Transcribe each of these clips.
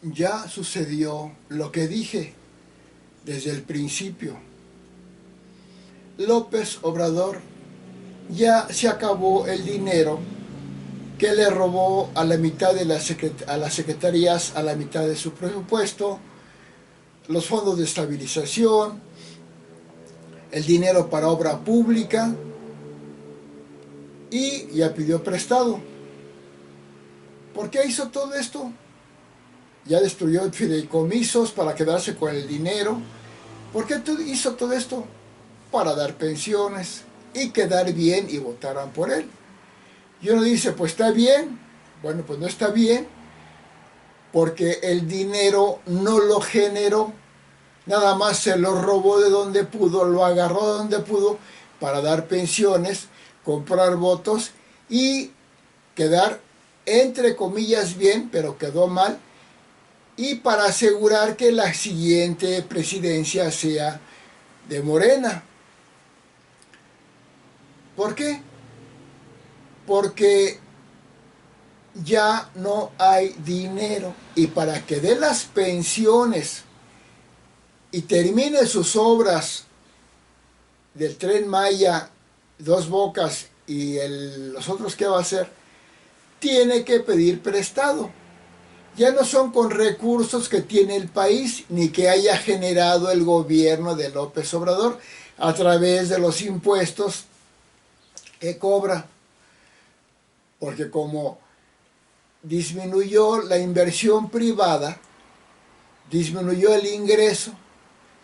Ya sucedió lo que dije desde el principio. López Obrador ya se acabó el dinero que le robó a la mitad de a las secretarías, a la mitad de su presupuesto, los fondos de estabilización, el dinero para obra pública, y ya pidió prestado. ¿Por qué hizo todo esto? Ya destruyó fideicomisos para quedarse con el dinero. ¿Por qué hizo todo esto? Para dar pensiones y quedar bien y votaran por él. Y uno dice, pues está bien. Bueno, pues no está bien, porque el dinero no lo generó, nada más se lo robó de donde pudo, lo agarró de donde pudo para dar pensiones, comprar votos y quedar entre comillas bien, pero quedó mal, y para asegurar que la siguiente presidencia sea de Morena. ¿Por qué? Porque ya no hay dinero, y para que dé las pensiones y termine sus obras del Tren Maya, Dos Bocas y los otros que va a hacer, tiene que pedir prestado. Ya no son con recursos que tiene el país ni que haya generado el gobierno de López Obrador a través de los impuestos que cobra, porque como disminuyó la inversión privada, disminuyó el ingreso,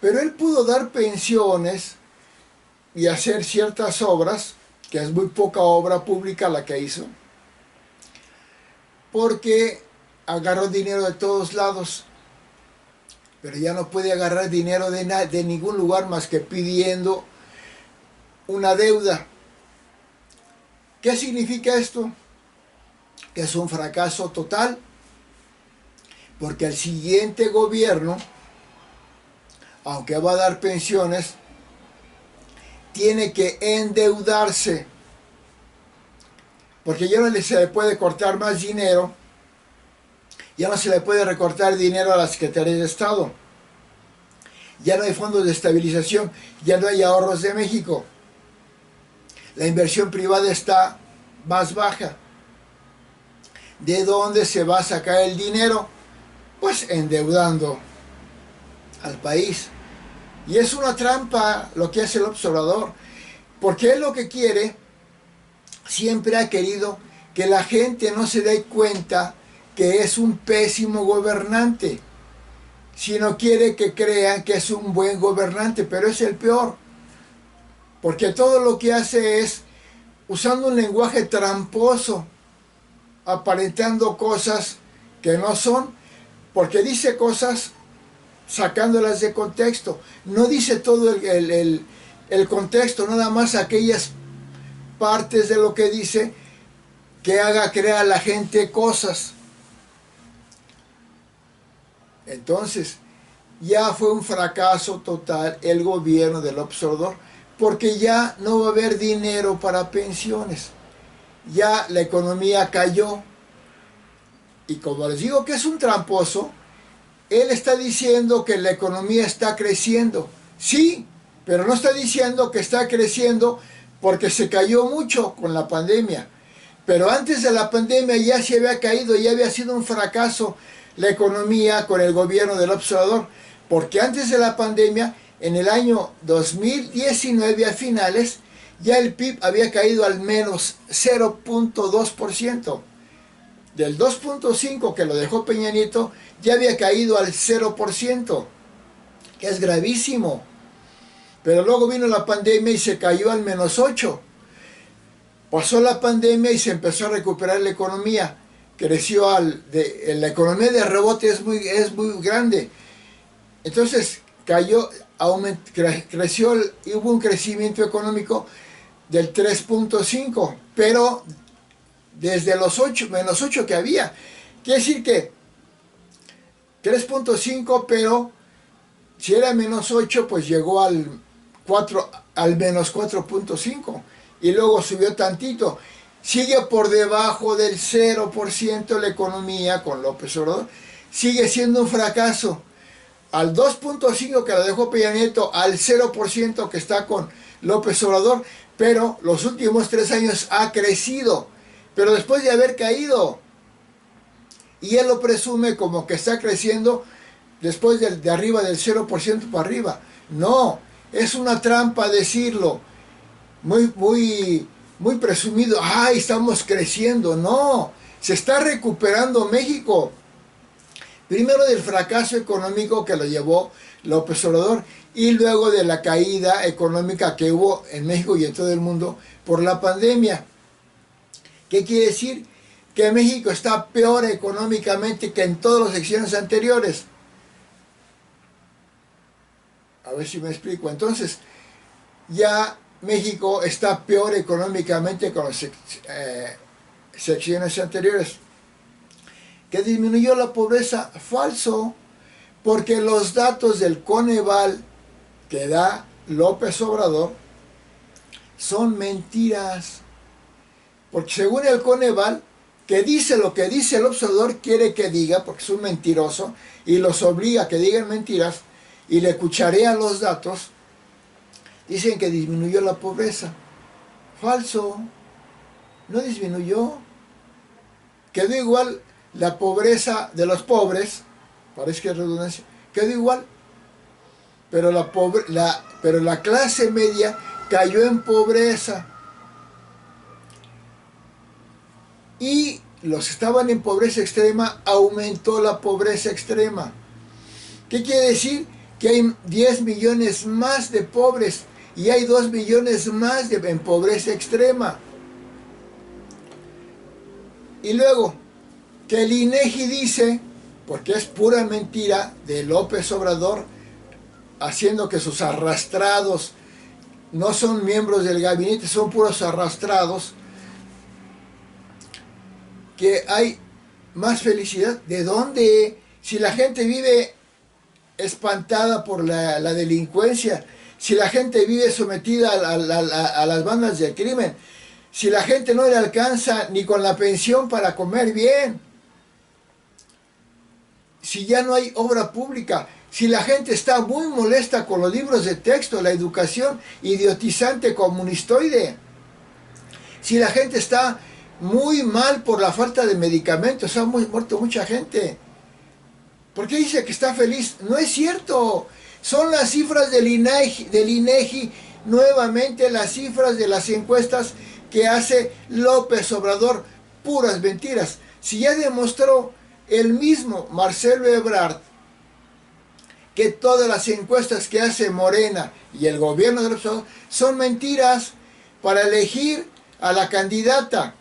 pero él pudo dar pensiones y hacer ciertas obras, que es muy poca obra pública la que hizo, porque agarró dinero de todos lados, pero ya no puede agarrar dinero de ningún lugar más que pidiendo una deuda. ¿Qué significa esto? Que es un fracaso total, porque el siguiente gobierno, aunque va a dar pensiones, tiene que endeudarse, porque ya no se le puede cortar más dinero, ya no se le puede recortar dinero a la Secretaría de Estado, ya no hay fondos de estabilización, ya no hay ahorros de México, la inversión privada está más baja. ¿De dónde se va a sacar el dinero? Pues endeudando al país. Y es una trampa lo que hace el observador, porque él lo que quiere, siempre ha querido que la gente no se dé cuenta que es un pésimo gobernante, sino quiere que crean que es un buen gobernante, pero es el peor, porque todo lo que hace es usando un lenguaje tramposo, aparentando cosas que no son, porque dice cosas sacándolas de contexto, no dice todo el contexto, nada más aquellas partes de lo que dice que haga creer a la gente cosas. Entonces, ya fue un fracaso total el gobierno del Obrador, porque ya no va a haber dinero para pensiones. Ya la economía cayó, y como les digo que es un tramposo, él está diciendo que la economía está creciendo. Sí, pero no está diciendo que está creciendo porque se cayó mucho con la pandemia. Pero antes de la pandemia ya se había caído, ya había sido un fracaso la economía con el gobierno del observador, porque antes de la pandemia, en el año 2019 a finales, ya el PIB había caído al menos 0.2%. Del 2.5 que lo dejó Peña Nieto, ya había caído al 0%, que es gravísimo. Pero luego vino la pandemia y se cayó al menos 8%. Pasó la pandemia y se empezó a recuperar la economía. Creció la economía de rebote es muy grande. Entonces cayó, creció y hubo un crecimiento económico del 3.5, pero desde los menos 8 que había. Quiere decir que 3.5, pero si era menos 8, pues llegó al menos 4.5 y luego subió tantito. Sigue por debajo del 0% la economía con López Obrador. sigue siendo un fracaso. Al 2.5 que lo dejó Peña Nieto, al 0% que está con López Obrador, pero los últimos 3 años ha crecido, pero después de haber caído. Y él lo presume como que está creciendo después de arriba del 0% para arriba. No, es una trampa decirlo. Muy presumido. ¡Ay, estamos creciendo! No, se está recuperando México. Primero del fracaso económico que lo llevó López Obrador y luego de la caída económica que hubo en México y en todo el mundo por la pandemia. ¿Qué quiere decir? Que México está peor económicamente que en todas las secciones anteriores. A ver si me explico. Entonces, ya México está peor económicamente con las secciones anteriores. ¿Que disminuyó la pobreza? Falso, porque los datos del Coneval que da López Obrador son mentiras. Porque según el Coneval, que dice lo que dice el observador, quiere que diga, porque es un mentiroso, y los obliga a que digan mentiras, y le cucharean los datos, dicen que disminuyó la pobreza. Falso, no disminuyó. Quedó igual la pobreza de los pobres, parece que es redundancia, quedó igual, pero la clase media cayó en pobreza. Y los que estaban en pobreza extrema, aumentó la pobreza extrema. ¿Qué quiere decir? Que hay 10 millones más de pobres y hay 2 millones más en pobreza extrema. Y luego, que el INEGI dice, porque es pura mentira de López Obrador, haciendo que sus arrastrados no son miembros del gabinete, son puros arrastrados, que hay más felicidad. ¿De dónde? Si la gente vive espantada por la delincuencia, si la gente vive sometida a las bandas del crimen, si la gente no le alcanza ni con la pensión para comer bien, si ya no hay obra pública, si la gente está muy molesta con los libros de texto, la educación idiotizante comunistoide, si la gente está muy mal por la falta de medicamentos, ha muerto mucha gente. ¿Por qué dice que está feliz? No es cierto. Son las cifras del INEGI, nuevamente las cifras de las encuestas que hace López Obrador, puras mentiras. Si ya demostró el mismo Marcelo Ebrard que todas las encuestas que hace Morena y el gobierno de López Obrador son mentiras para elegir a la candidata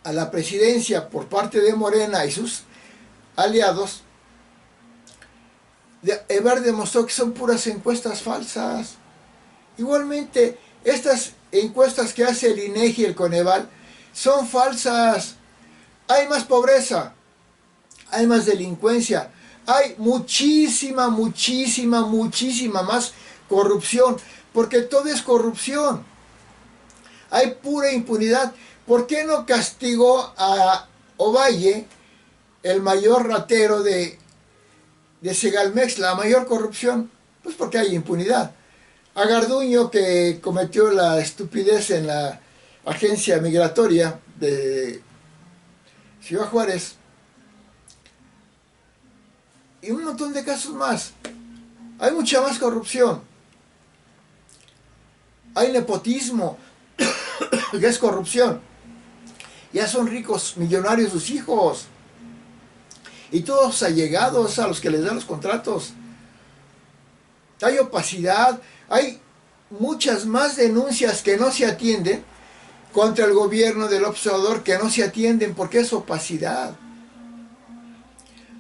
a la presidencia por parte de Morena y sus aliados, Ebrard demostró que son puras encuestas falsas. Igualmente, estas encuestas que hace el INEGI y el Coneval son falsas. Hay más pobreza, hay más delincuencia, hay muchísima más corrupción, porque todo es corrupción. Hay pura impunidad. ¿Por qué no castigó a Ovalle, el mayor ratero de Segalmex, la mayor corrupción? Pues porque hay impunidad. A Garduño, que cometió la estupidez en la agencia migratoria de Ciudad Juárez, y un montón de casos más. Hay mucha más corrupción. Hay nepotismo, que es corrupción. Ya son ricos, millonarios sus hijos. Y todos allegados a los que les dan los contratos. Hay opacidad, hay muchas más denuncias que no se atienden contra el gobierno del observador, que no se atienden porque es opacidad.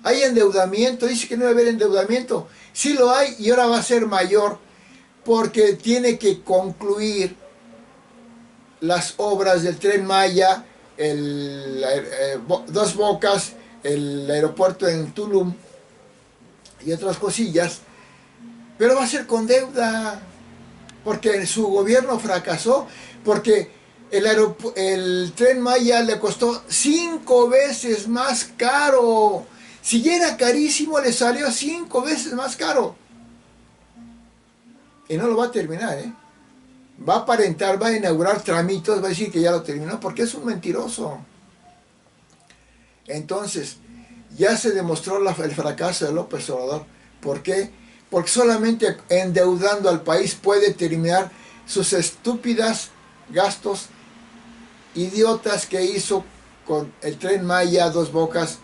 Hay endeudamiento, dice que no debe haber endeudamiento. Sí lo hay y ahora va a ser mayor porque tiene que concluir las obras del Tren Maya, Dos Bocas, el aeropuerto en Tulum y otras cosillas, pero va a ser con deuda, porque su gobierno fracasó, porque el Tren Maya le costó 5 veces más caro, Si ya era carísimo, le salió 5 veces más caro. Y no lo va a terminar, ¿eh? Va a aparentar, va a inaugurar tramitos, va a decir que ya lo terminó, porque es un mentiroso. Entonces, ya se demostró el fracaso de López Obrador. ¿Por qué? Porque solamente endeudando al país puede terminar sus estúpidas gastos idiotas que hizo con el Tren Maya, Dos Bocas,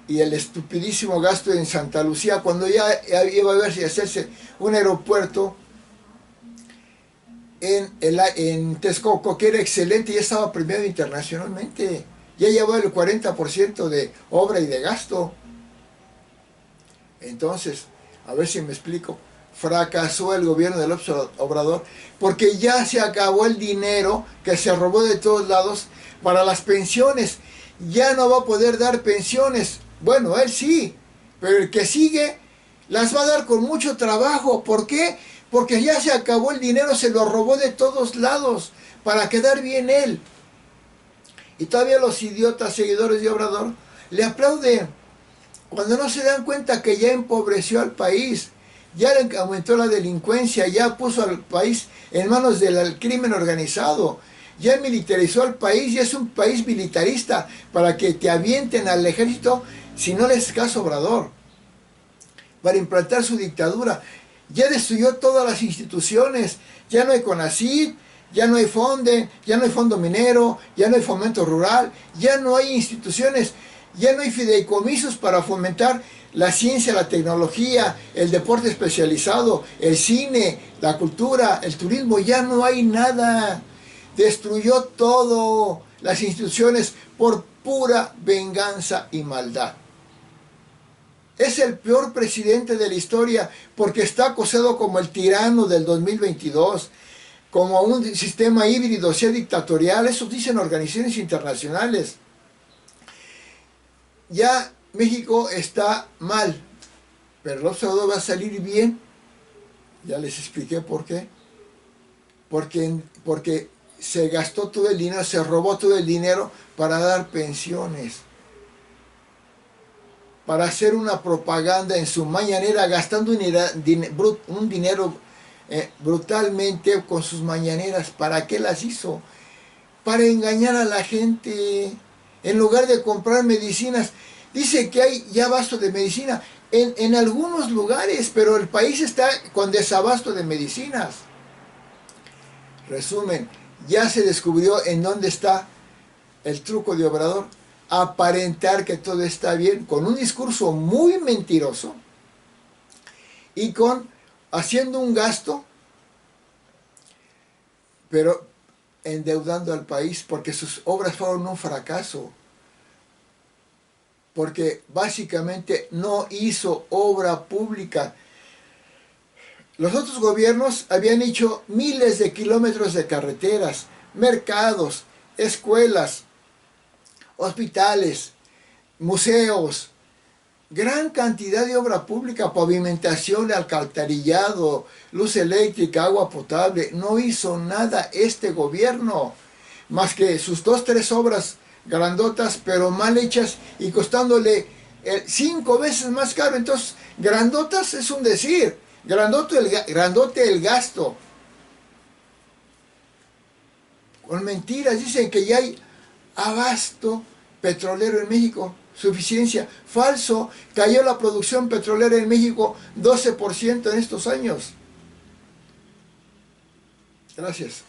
y el estupidísimo gasto en Santa Lucía, cuando ya iba a ver si hacerse un aeropuerto en Texcoco, que era excelente, ya estaba premiado internacionalmente, ya llevaba el 40% de obra y de gasto. Entonces, a ver si me explico, fracasó el gobierno del Obrador, porque ya se acabó el dinero que se robó de todos lados para las pensiones. Ya no va a poder dar pensiones. Bueno, él sí, pero el que sigue las va a dar con mucho trabajo. ¿Por qué? Porque ya se acabó el dinero, se lo robó de todos lados para quedar bien él. Y todavía los idiotas seguidores de Obrador le aplauden cuando no se dan cuenta que ya empobreció al país, ya aumentó la delincuencia, ya puso al país en manos del crimen organizado, ya militarizó al país, ya es un país militarista para que te avienten al ejército si no les haces caso a Obrador, para implantar su dictadura. Ya destruyó todas las instituciones, ya no hay CONACYT, ya no hay FONDE, ya no hay Fondo Minero, ya no hay Fomento Rural, ya no hay instituciones, ya no hay fideicomisos para fomentar la ciencia, la tecnología, el deporte especializado, el cine, la cultura, el turismo, ya no hay nada. Destruyó todo, las instituciones, por pura venganza y maldad. Es el peor presidente de la historia porque está acosado como el tirano del 2022, como un sistema híbrido, sea dictatorial. Eso dicen organizaciones internacionales. Ya México está mal, pero el observador va a salir bien. Ya les expliqué por qué. Porque se gastó todo el dinero, se robó todo el dinero para dar pensiones, para hacer una propaganda en su mañanera, gastando un dinero brutalmente con sus mañaneras. ¿Para qué las hizo? Para engañar a la gente, en lugar de comprar medicinas. Dice que hay ya abasto de medicina en algunos lugares, pero el país está con desabasto de medicinas. Resumen, ya se descubrió en dónde está el truco de Obrador: aparentar que todo está bien, con un discurso muy mentiroso y haciendo un gasto, pero endeudando al país, porque sus obras fueron un fracaso, porque básicamente no hizo obra pública. Los otros gobiernos habían hecho miles de kilómetros de carreteras, mercados, escuelas, hospitales, museos, gran cantidad de obra pública, pavimentación, alcantarillado, luz eléctrica, agua potable. No hizo nada este gobierno, más que sus 2 o 3 obras grandotas, pero mal hechas y costándole 5 veces más caro. Entonces, grandotas es un decir, grandote el gasto. Con mentiras dicen que ya hay abasto petrolero en México, suficiencia. Falso, cayó la producción petrolera en México 12% en estos años. Gracias.